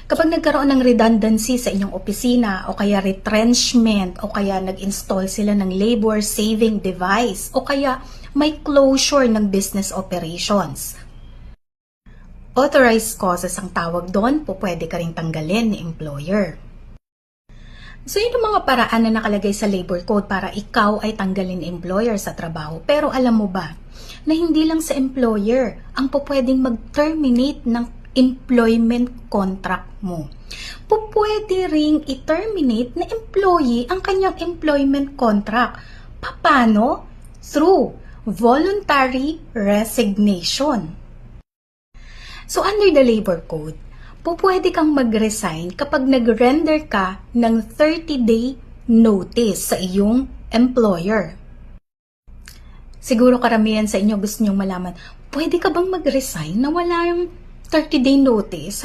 Kapag nagkaroon ng redundancy sa inyong opisina o kaya retrenchment o kaya nag-install sila ng labor saving device o kaya may closure ng business operations. Authorized causes ang tawag doon, pwede ka ring tanggalin ni employer. So, yun ang mga paraan na nakalagay sa labor code para ikaw ay tanggalin ni employer sa trabaho. Pero alam mo ba, na hindi lang sa employer ang pwedeng mag-terminate ng employment contract mo. Pwede ring i-terminate na employee ang kanyang employment contract. Paano? Through voluntary resignation. So, under the labor code, pwede kang mag-resign kapag nag-render ka ng 30-day notice sa iyong employer. Siguro karamihan sa inyo gusto nyong malaman, pwede ka bang mag-resign na wala yung 30-day notice?